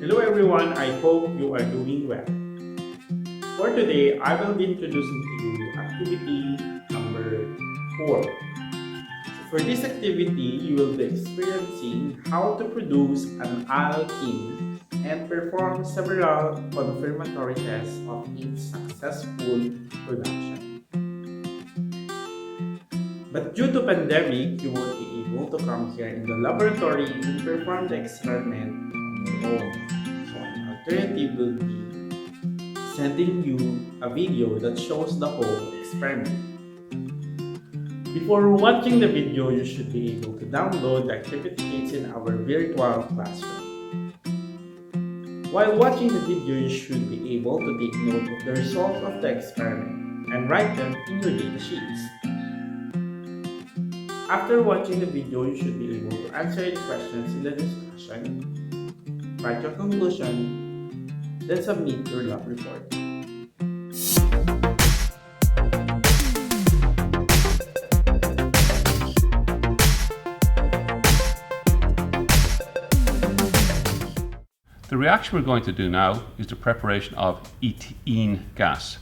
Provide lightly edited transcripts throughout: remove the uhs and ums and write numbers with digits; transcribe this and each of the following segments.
Hello everyone, I hope you are doing well. For today, I will be introducing to you activity number 4. So for this activity, you will be experiencing how to produce an alkene and perform several confirmatory tests of its successful production. But due to pandemic, you won't be able to come here in the laboratory and perform the experiment on your own. So an alternative will be sending you a video that shows the whole experiment. Before watching the video, you should be able to download the activity kits in our virtual classroom. While watching the video, you should be able to take note of the results of the experiment and write them in your data sheets. After watching the video, you should be able to answer the questions in the discussion, write your conclusion, then submit your lab report. The reaction we're going to do now is the preparation of ethene gas.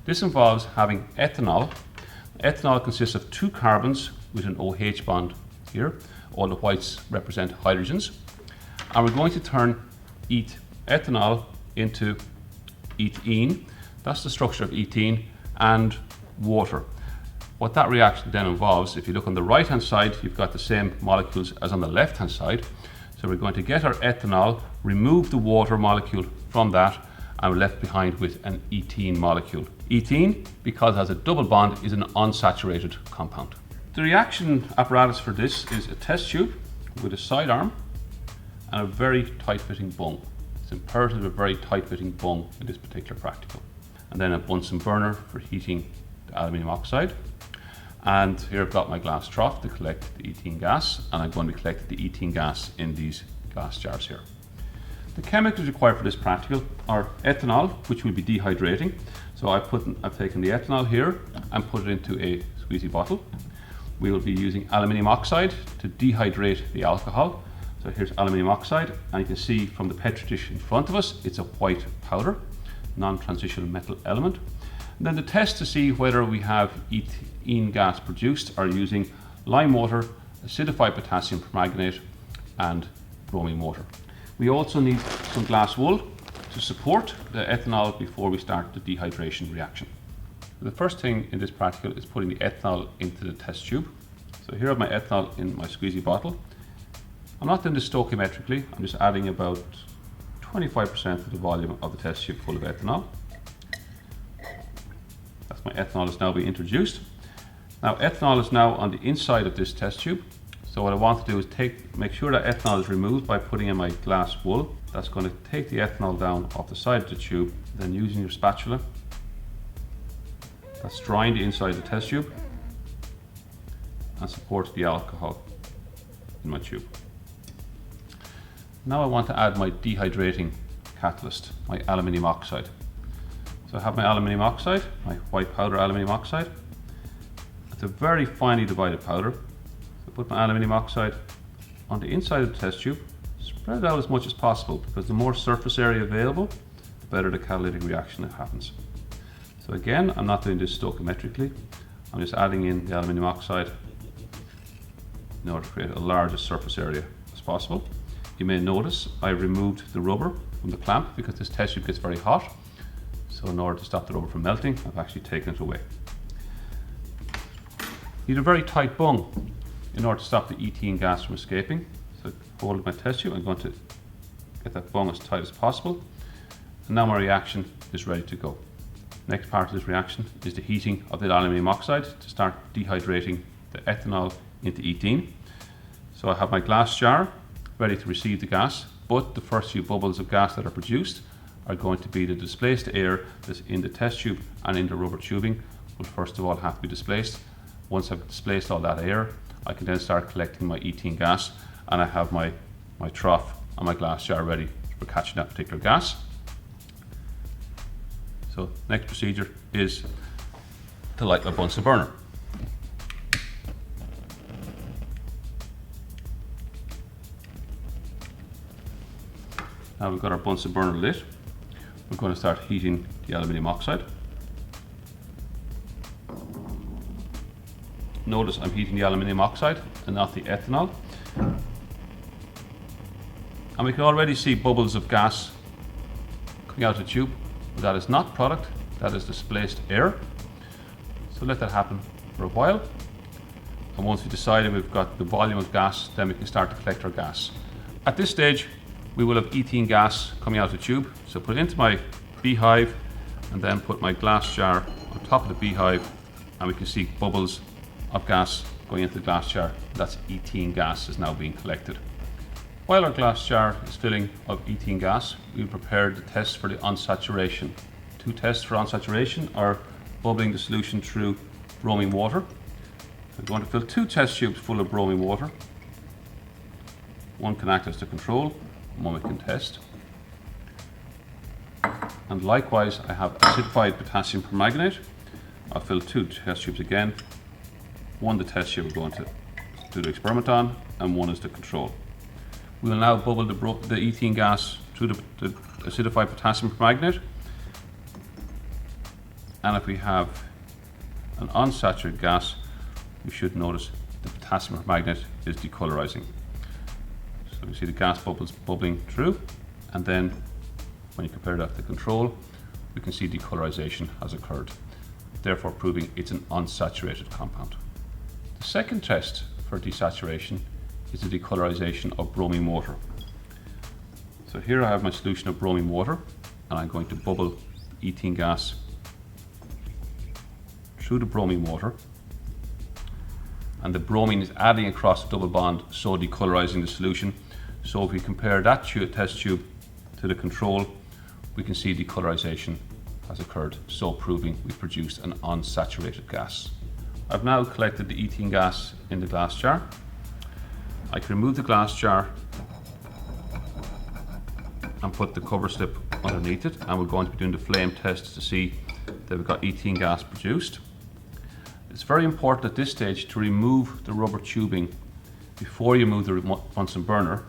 This involves having ethanol. Ethanol consists of two carbons with an OH bond here. All the whites represent hydrogens. And we're going to turn ethanol into ethene. That's the structure of ethene and water. What that reaction then involves, if you look on the right hand side, you've got the same molecules as on the left hand side. So we're going to get our ethanol, remove the water molecule from that, and we're left behind with an ethene molecule. Ethene, because it has a double bond, is an unsaturated compound. The reaction apparatus for this is a test tube with a side arm and a very tight-fitting bung. It's imperative a very tight-fitting bung in this particular practical. And then a Bunsen burner for heating the aluminium oxide. And here I've got my glass trough to collect the ethene gas, and I'm going to collect the ethene gas in these glass jars here. The chemicals required for this practical are ethanol, which we'll be dehydrating. So I've taken the ethanol here and put it into a squeezy bottle. We will be using aluminium oxide to dehydrate the alcohol. So here's aluminium oxide, and you can see from the petri dish in front of us, it's a white powder, non-transitional metal element. And then the test to see whether we have ethene gas produced are using lime water, acidified potassium permanganate, and bromine water. We also need some glass wool to support the ethanol before we start the dehydration reaction. The first thing in this practical is putting the ethanol into the test tube. So here I have my ethanol in my squeezy bottle. I'm not doing this stoichiometrically, I'm just adding about 25% of the volume of the test tube full of ethanol. That's my ethanol is now being introduced. Now ethanol is now on the inside of this test tube. So what I want to do is make sure that ethanol is removed by putting in my glass wool. That's going to take the ethanol down off the side of the tube, then using your spatula, that's drying the inside of the test tube and supports the alcohol in my tube. Now I want to add my dehydrating catalyst, my aluminium oxide. So I have my aluminium oxide, my white powder aluminium oxide. It's a very finely divided powder. So put my aluminium oxide on the inside of the test tube, spread it out as much as possible, because the more surface area available, the better the catalytic reaction that happens. So again, I'm not doing this stoichiometrically. I'm just adding in the aluminium oxide in order to create a larger surface area as possible. You may notice I removed the rubber from the clamp because this test tube gets very hot. So in order to stop the rubber from melting, I've actually taken it away. You need a very tight bung in order to stop the ethene gas from escaping. So hold my test tube, I'm going to get that bung as tight as possible. And now my reaction is ready to go. Next part of this reaction is the heating of the aluminium oxide to start dehydrating the ethanol into ethene. So I have my glass jar ready to receive the gas, but the first few bubbles of gas that are produced are going to be the displaced air that's in the test tube and in the rubber tubing will first of all have to be displaced. Once I've displaced all that air, I can then start collecting my ethene gas, and I have my trough and my glass jar ready for catching that particular gas. So next procedure is to light my Bunsen burner. Now we've got our Bunsen burner lit. We're going to start heating the aluminium oxide. Notice I'm heating the aluminium oxide and not the ethanol. And we can already see bubbles of gas coming out of the tube, but that is not product, that is displaced air. So let that happen for a while. And once we've decided we've got the volume of gas, then we can start to collect our gas. At this stage, we will have ethene gas coming out of the tube. So put it into my beehive and then put my glass jar on top of the beehive, and we can see bubbles of gas going into the glass jar. That's ethene gas is now being collected. While our glass jar is filling of ethene gas, we'll prepare the test for the unsaturation. Two tests for unsaturation are bubbling the solution through bromine water. I'm going to fill 2 test tubes full of bromine water. One can act as the control, one we can test. And likewise, I have acidified potassium permanganate. I'll fill 2 test tubes again. One the test tube we're going to do the experiment on, and one is the control. We will now bubble the ethene gas through the acidified potassium permanganate. And if we have an unsaturated gas, we should notice the potassium permanganate is decolorizing. So we see the gas bubbles bubbling through, and then when you compare that to the control, we can see decolorization has occurred, therefore proving it's an unsaturated compound. The second test for desaturation is the decolorization of bromine water. So here I have my solution of bromine water, and I'm going to bubble ethene gas through the bromine water, and the bromine is adding across the double bond, so decolorizing the solution. So if we compare that test tube to the control, we can see decolorization has occurred, so proving we produced an unsaturated gas. I've now collected the ethene gas in the glass jar. I can remove the glass jar and put the cover slip underneath it, and we're going to be doing the flame test to see that we've got ethene gas produced. It's very important at this stage to remove the rubber tubing before you remove the Bunsen burner.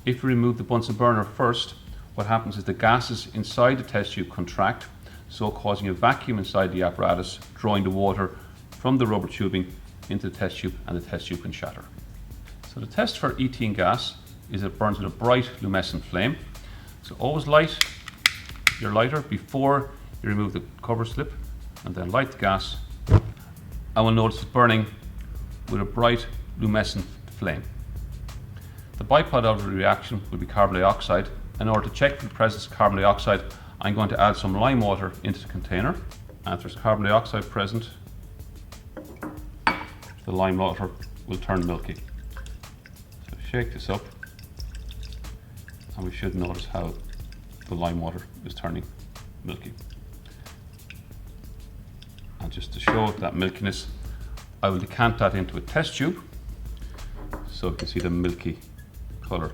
If you remove the Bunsen burner first, what happens is the gases inside the test tube contract, so causing a vacuum inside the apparatus, drawing the water from the rubber tubing into the test tube, and the test tube can shatter. So the test for ethene gas is it burns with a bright luminescent flame. So always light your lighter before you remove the cover slip, and then light the gas, and we'll notice it's burning with a bright luminescent flame. The byproduct of the reaction will be carbon dioxide. In order to check for the presence of carbon dioxide, I'm going to add some lime water into the container, and if there's carbon dioxide present, the lime water will turn milky. So shake this up, and we should notice how the lime water is turning milky. And just to show that milkiness, I will decant that into a test tube so you can see the milky colour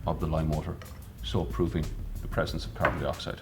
of the lime water, so proving the presence of carbon dioxide.